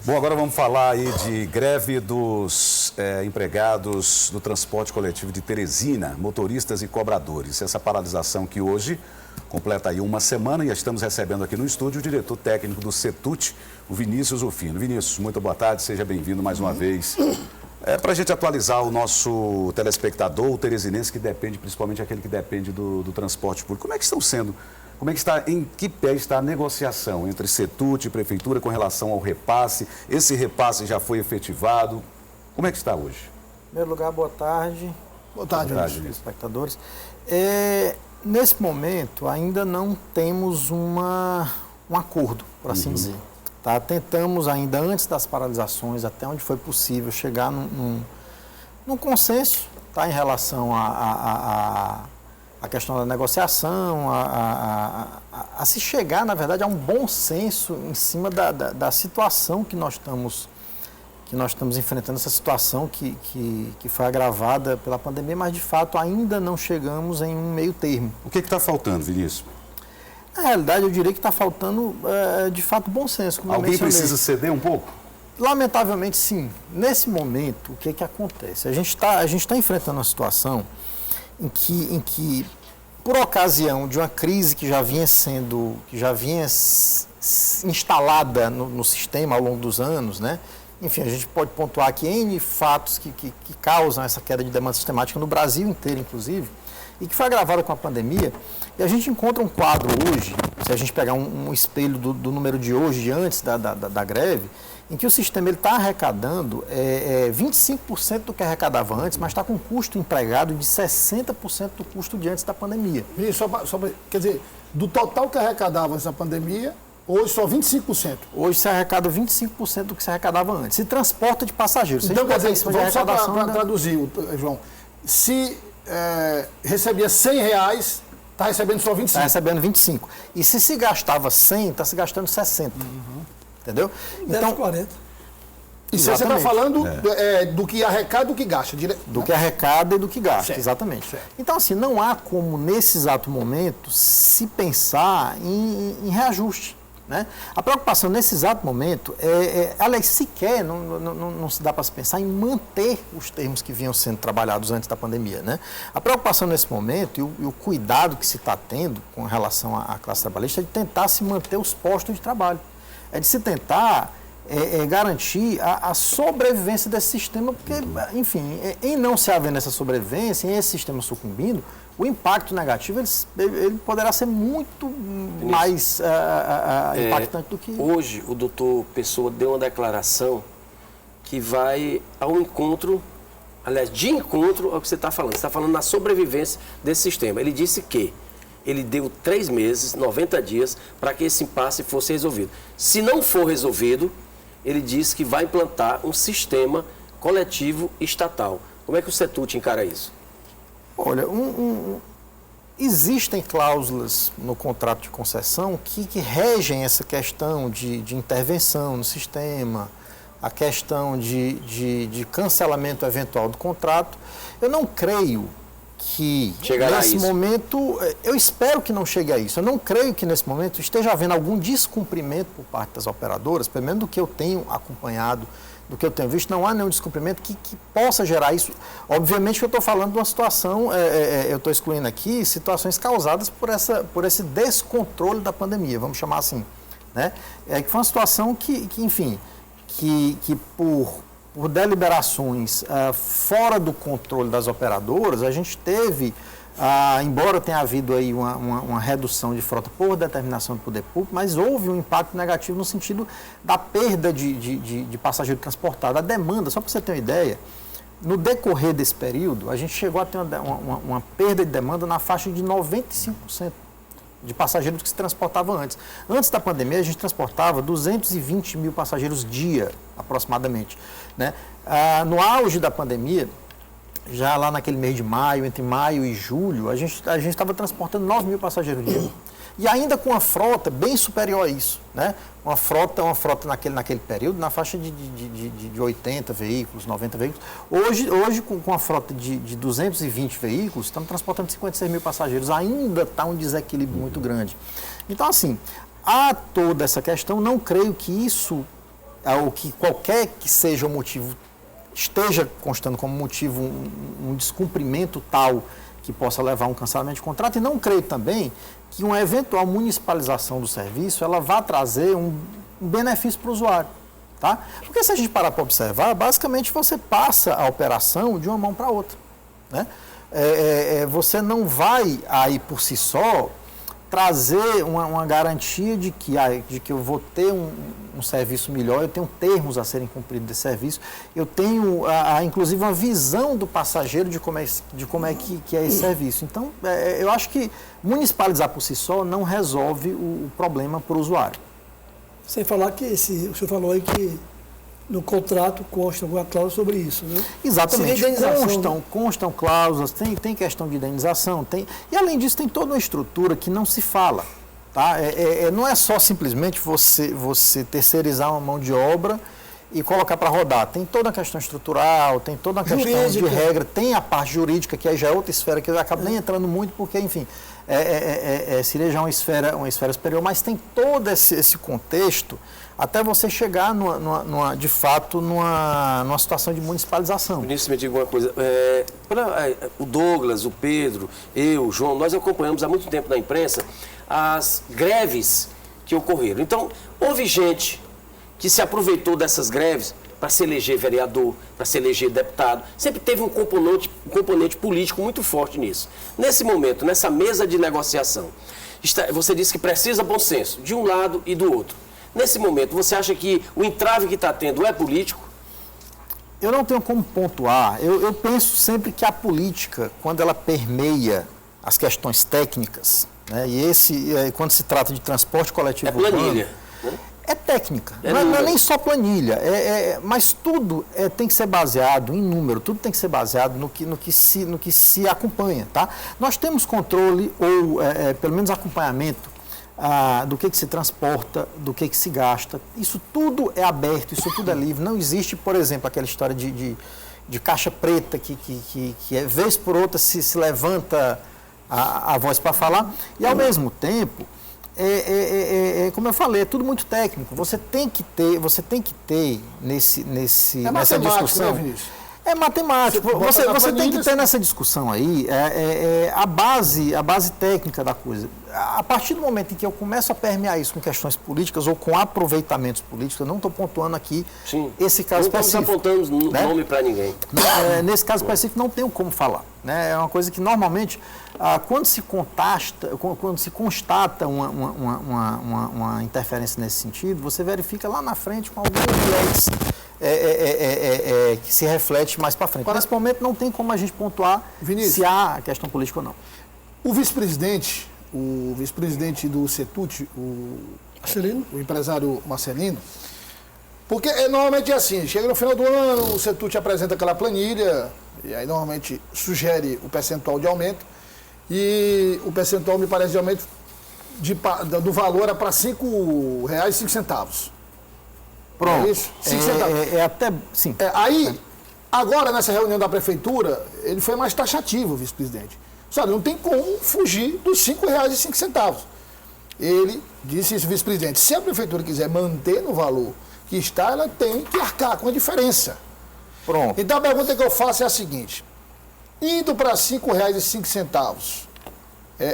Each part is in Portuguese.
Bom, agora vamos falar aí de greve dos empregados do transporte coletivo de Teresina, motoristas e cobradores. Essa paralisação que hoje completa aí uma semana e estamos recebendo aqui no estúdio o diretor técnico do CETUT, o Vinícius Rufino. Vinícius, muito boa tarde, seja bem-vindo mais uma vez. Para a gente atualizar o nosso telespectador, o teresinense que depende, principalmente aquele que depende do transporte público, como é que estão sendo? Como é que está, em que pé está a negociação entre CETUT e Prefeitura com relação ao repasse? Esse repasse já foi efetivado? Como é que está hoje? Em primeiro lugar, boa tarde. Boa tarde, espectadores. Nesse momento, ainda não temos um acordo, por assim dizer. Tá? Tentamos ainda, antes das paralisações, até onde foi possível, chegar num consenso, tá? Em relação a questão da negociação, a se chegar, na verdade, a um bom senso em cima da situação que nós estamos enfrentando, essa situação que foi agravada pela pandemia, mas, de fato, ainda não chegamos em um meio termo. O que está faltando, Vinícius? Na realidade, eu diria que está faltando, de fato, bom senso. Como Alguém precisa ceder um pouco? Lamentavelmente, sim. Nesse momento, o que acontece? A gente está enfrentando uma situação em que, por ocasião de uma crise que já vinha instalada no sistema ao longo dos anos, né? Enfim, a gente pode pontuar aqui N fatos que causam essa queda de demanda sistemática no Brasil inteiro, inclusive, e que foi agravada com a pandemia. E a gente encontra um quadro hoje, se a gente pegar um espelho do número de hoje, de antes da greve, em que o sistema está arrecadando 25% do que arrecadava antes, mas está com custo empregado de 60% do custo de antes da pandemia. Quer dizer, do total que arrecadava essa pandemia, hoje só 25%. Hoje se arrecada 25% do que se arrecadava antes. Se transporta de passageiros. Então, quer dizer, vamos só para traduzir, João, se recebia R$100, está recebendo só 25%. Está recebendo 25%. E se gastava 100%, está se gastando 60%. Entendeu? Então, 40%. Isso você está falando do que arrecada e do que gasta. Do que arrecada e do que gasta, certo. Exatamente. Certo. Então, assim, não há como, nesse exato momento, se pensar em reajuste. Né? A preocupação nesse exato momento, aliás, sequer não se dá para se pensar em manter os termos que vinham sendo trabalhados antes da pandemia. Né? A preocupação nesse momento e o cuidado que se está tendo com relação à classe trabalhista é de tentar se manter os postos de trabalho. É de se tentar garantir a sobrevivência desse sistema, porque, enfim, em não se havendo essa sobrevivência, em esse sistema sucumbindo, o impacto negativo ele poderá ser muito mais impactante do que... Hoje, o doutor Pessoa deu uma declaração que vai ao encontro, aliás, de encontro ao que você está falando. Você está falando na sobrevivência desse sistema. Ele disse que ele deu 3 meses, 90 dias, para que esse impasse fosse resolvido. Se não for resolvido, ele disse que vai implantar um sistema coletivo estatal. Como é que o CETUT encara isso? Olha, existem cláusulas no contrato de concessão que regem essa questão de intervenção no sistema, a questão de cancelamento eventual do contrato. Eu não creio que nesse momento, eu espero que não chegue a isso, eu não creio que nesse momento esteja havendo algum descumprimento por parte das operadoras, pelo menos do que eu tenho acompanhado, do que eu tenho visto, não há nenhum descumprimento que possa gerar isso. Obviamente que eu estou falando de uma situação, eu estou excluindo aqui situações causadas por esse descontrole da pandemia, vamos chamar assim. Né? Que foi uma situação que enfim, que por deliberações fora do controle das operadoras, a gente teve, embora tenha havido aí uma redução de frota por determinação do poder público, mas houve um impacto negativo no sentido da perda de passageiro transportado. A demanda, só para você ter uma ideia, no decorrer desse período, a gente chegou a ter uma perda de demanda na faixa de 95%. De passageiros que se transportavam antes. Antes da pandemia, a gente transportava 220 mil passageiros dia, aproximadamente. Né? No auge da pandemia, já lá naquele mês de maio, entre maio e julho, a gente estava transportando 9 mil passageiros dia. E ainda com uma frota bem superior a isso. Né? Uma frota naquele período na faixa de 80 veículos, 90 veículos. Hoje com a frota de 220 veículos, estamos transportando 56 mil passageiros. Ainda está um desequilíbrio muito grande. Então, assim, há toda essa questão, não creio que isso o que qualquer que seja o motivo, esteja constando como motivo um descumprimento tal que possa levar a um cancelamento de contrato, e não creio também que uma eventual municipalização do serviço ela vá trazer um benefício para o usuário. Tá? Porque se a gente parar para observar, basicamente você passa a operação de uma mão para a outra. Né? Você não vai aí por si só trazer uma garantia de que eu vou ter um serviço melhor, eu tenho termos a serem cumpridos desse serviço, eu tenho inclusive uma visão do passageiro de como é que é esse serviço. Então, eu acho que municipalizar por si só não resolve o problema para o usuário. Sem falar que o senhor falou aí que no contrato consta alguma cláusula sobre isso, né? Exatamente, constam cláusulas, tem questão de indenização, e além disso tem toda uma estrutura que não se fala. Tá? Não é só simplesmente você terceirizar uma mão de obra e colocar para rodar. Tem toda a questão estrutural, tem toda a questão de regra, tem a parte jurídica, que aí já é outra esfera, que eu acabo nem entrando muito, porque, enfim, seria já uma esfera superior, mas tem todo esse contexto até você chegar, de fato, numa situação de municipalização. Ministro, me diga uma coisa. O Douglas, o Pedro, eu, o João, nós acompanhamos há muito tempo na imprensa as greves que ocorreram. Então, houve gente que se aproveitou dessas greves para se eleger vereador, para se eleger deputado. Sempre teve um componente político muito forte nisso. Nesse momento, nessa mesa de negociação, você disse que precisa bom senso, de um lado e do outro. Nesse momento, você acha que o entrave que está tendo é político? Eu não tenho como pontuar. Eu penso sempre que a política, quando ela permeia as questões técnicas, né, quando se trata de transporte coletivo urbano, planilha, né? É técnica, não é nem só planilha, mas tudo tem que ser baseado em número, tudo tem que ser baseado no que se acompanha. Tá? Nós temos controle, ou pelo menos acompanhamento, do que se transporta, do que se gasta. Isso tudo é aberto, isso tudo é livre. Não existe, por exemplo, aquela história de caixa preta que vez por outra se levanta a voz para falar, e ao mesmo tempo, como eu falei, é tudo muito técnico. Você tem que ter nessa discussão. Né, Vinícius? É matemático. Você tem que ter nessa discussão aí a base técnica da coisa. A partir do momento em que eu começo a permear isso com questões políticas ou com aproveitamentos políticos, eu não estou pontuando aqui esse caso específico. Não estamos apontando nome para ninguém. Nesse caso específico, não tenho como falar. Né? É uma coisa que, normalmente, quando se constata uma interferência nesse sentido, você verifica lá na frente com alguns viés que se reflete mais para frente. Nesse momento, não tem como a gente pontuar, Vinícius, se há questão política ou não. O vice-presidente do CETUT, o empresário Marcelino, porque normalmente é assim, chega no final do ano, o CETUT apresenta aquela planilha, e aí normalmente sugere o percentual de aumento, e o percentual, me parece, de aumento do valor era para R$ 5,05. Pronto. É isso? 5 centavos. Até, sim. Agora, nessa reunião da prefeitura, ele foi mais taxativo, o vice-presidente. Sabe, não tem como fugir dos R$ 5,05. Ele disse isso, vice-presidente, se a prefeitura quiser manter no valor que está, ela tem que arcar com a diferença. Pronto. Então a pergunta que eu faço é a seguinte, indo para R$ 5,05,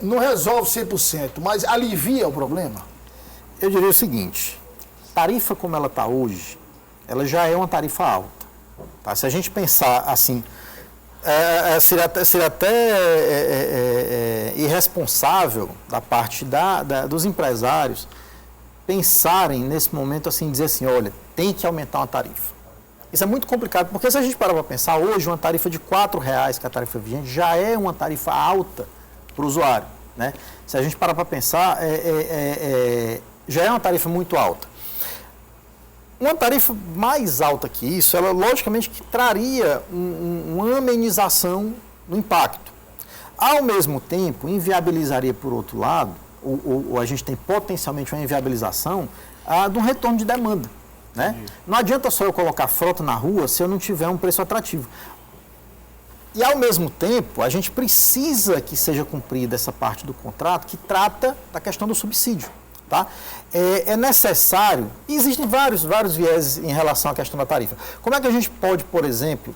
não resolve 100%, mas alivia o problema? Eu diria o seguinte, tarifa como ela está hoje, ela já é uma tarifa alta. Tá? Se a gente pensar assim, seria até irresponsável da parte dos empresários pensarem nesse momento assim, dizer assim, olha, tem que aumentar uma tarifa. Isso é muito complicado, porque se a gente parar para pensar, hoje uma tarifa de R$ 4,00, que é a tarifa vigente, já é uma tarifa alta para o usuário. Né? Se a gente parar para pensar, já é uma tarifa muito alta. Uma tarifa mais alta que isso, ela logicamente que traria uma amenização no impacto. Ao mesmo tempo, inviabilizaria por outro lado, ou a gente tem potencialmente uma inviabilização de um retorno de demanda. Né? Não adianta só eu colocar frota na rua se eu não tiver um preço atrativo. E ao mesmo tempo, a gente precisa que seja cumprida essa parte do contrato que trata da questão do subsídio. Tá? É necessário, e existem vários vieses em relação à questão da tarifa. Como é que a gente pode, por exemplo,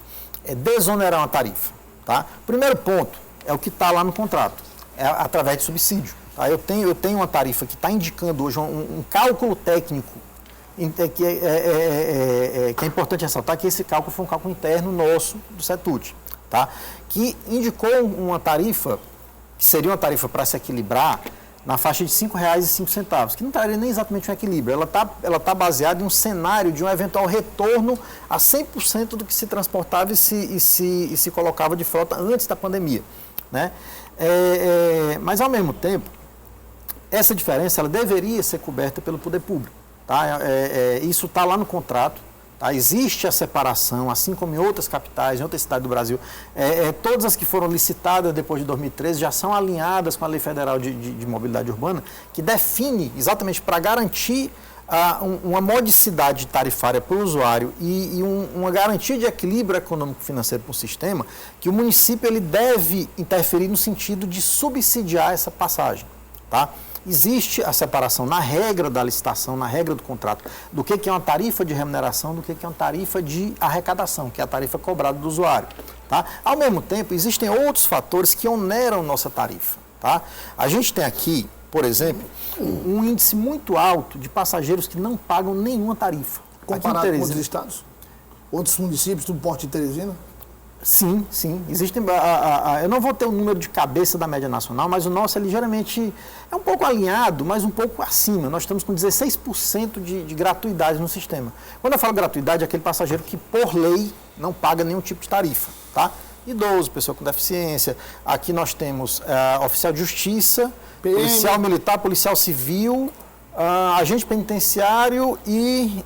desonerar uma tarifa? Tá? Primeiro ponto é o que está lá no contrato, é através de subsídio. Tá? Eu tenho uma tarifa que está indicando hoje um cálculo técnico, que é importante ressaltar que esse cálculo foi um cálculo interno nosso do CETUT, tá? Que indicou uma tarifa, que seria uma tarifa para se equilibrar, na faixa de R$ 5,05, que não estaria nem exatamente um equilíbrio. Ela tá baseada em um cenário de um eventual retorno a 100% do que se transportava e se colocava de frota antes da pandemia, né? Mas, ao mesmo tempo, essa diferença ela deveria ser coberta pelo poder público. Tá? Isso está lá no contrato. Tá? Existe a separação, assim como em outras capitais, em outras cidades do Brasil. Todas as que foram licitadas depois de 2013 já são alinhadas com a Lei Federal de Mobilidade Urbana, que define exatamente para garantir uma modicidade tarifária para o usuário e uma garantia de equilíbrio econômico-financeiro para o sistema, que o município ele deve interferir no sentido de subsidiar essa passagem. Tá? Existe a separação na regra da licitação, na regra do contrato, do que é uma tarifa de remuneração, do que é uma tarifa de arrecadação, que é a tarifa cobrada do usuário. Tá? Ao mesmo tempo, existem outros fatores que oneram nossa tarifa. Tá? A gente tem aqui, por exemplo, um índice muito alto de passageiros que não pagam nenhuma tarifa. Comparado com outros estados? Outros municípios do Porto de Teresina? Sim. Existem, eu não vou ter o número de cabeça da média nacional, mas o nosso é ligeiramente, um pouco alinhado, mas um pouco acima. Nós estamos com 16% de gratuidade no sistema. Quando eu falo gratuidade, é aquele passageiro que, por lei, não paga nenhum tipo de tarifa. Tá? Idoso, pessoa com deficiência. Aqui nós temos oficial de justiça, PM, policial militar, policial civil, agente penitenciário e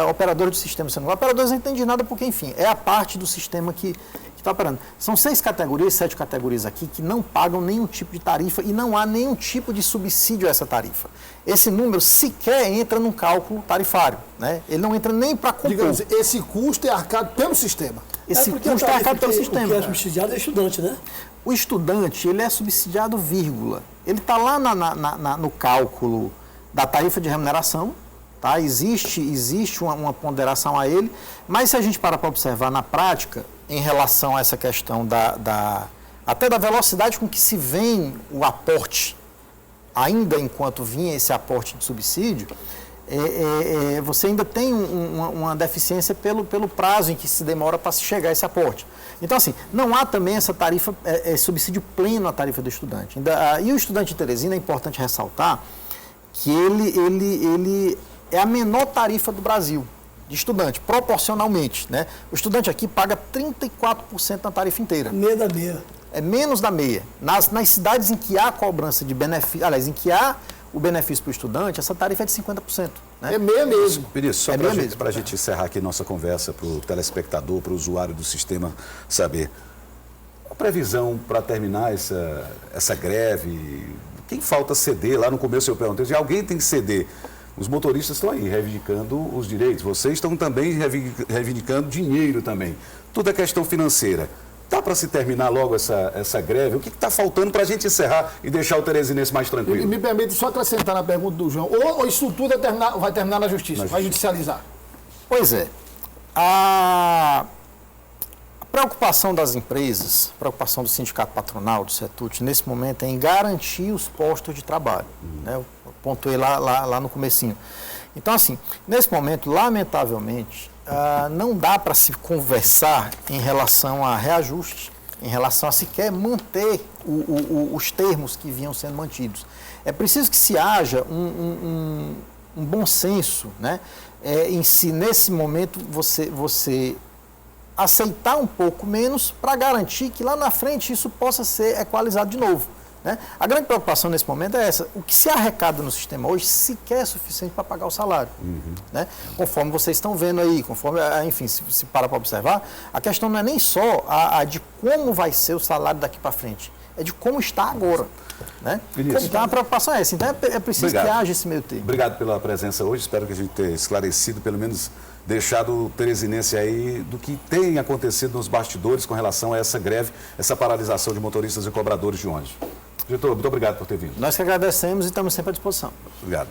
operador do sistema. Operadores não entendem nada porque, enfim, é a parte do sistema que está operando. São 6 categorias, 7 categorias aqui que não pagam nenhum tipo de tarifa e não há nenhum tipo de subsídio a essa tarifa. Esse número sequer entra no cálculo tarifário, né? Ele não entra nem para compor. Digamos, esse custo é arcado pelo sistema. Esse custo é arcado pelo sistema. O que é subsidiado é o estudante, né? O estudante, ele é subsidiado, vírgula. Ele está lá no cálculo da tarifa de remuneração, tá? Existe uma ponderação a ele, mas se a gente parar para observar na prática, em relação a essa questão até da velocidade com que se vem o aporte, ainda enquanto vinha esse aporte de subsídio, você ainda tem uma deficiência pelo prazo em que se demora para se chegar a esse aporte. Então, assim, não há também essa tarifa, subsídio pleno à tarifa do estudante. E o estudante de Teresina, é importante ressaltar que ele é a menor tarifa do Brasil, de estudante, proporcionalmente, né? O estudante aqui paga 34% na tarifa inteira. Meia da meia. É menos da meia. Nas cidades em que há cobrança de benefício, aliás, em que há o benefício para o estudante, essa tarifa é de 50%. Né? É meia mesmo. Vinícius, só para a gente encerrar aqui nossa conversa, para o telespectador, para o usuário do sistema saber, a previsão para terminar essa greve, quem falta ceder? Lá no começo eu perguntei, alguém tem que ceder. Os motoristas estão aí reivindicando os direitos, vocês estão também reivindicando dinheiro também. Tudo é questão financeira. Dá para se terminar logo essa greve? O que está faltando para a gente encerrar e deixar o teresinense mais tranquilo? Me permite só acrescentar na pergunta do João. Ou isso tudo vai terminar na justiça, vai judicializar? Pois é. A preocupação das empresas, a preocupação do sindicato patronal, do CETUT, nesse momento é em garantir os postos de trabalho. Né? Eu pontuei lá no comecinho. Então, assim, nesse momento, lamentavelmente, não dá para se conversar em relação a reajuste, em relação a sequer manter os termos que vinham sendo mantidos. É preciso que se haja um bom senso, né? Em si, nesse momento, você aceitar um pouco menos para garantir que lá na frente isso possa ser equalizado de novo. Né? A grande preocupação nesse momento é essa. O que se arrecada no sistema hoje sequer é suficiente para pagar o salário. Né? Conforme vocês estão vendo aí, conforme, enfim, se para observar, a questão não é nem só a de como vai ser o salário daqui para frente, é de como está agora. Né? Então a preocupação é essa. Então é preciso que haja esse meio termo. Obrigado pela presença hoje. Espero que a gente tenha esclarecido, pelo menos deixado o teresinense aí do que tem acontecido nos bastidores com relação a essa greve, essa paralisação de motoristas e cobradores de ônibus. Diretor, muito obrigado por ter vindo. Nós que agradecemos e estamos sempre à disposição. Obrigado.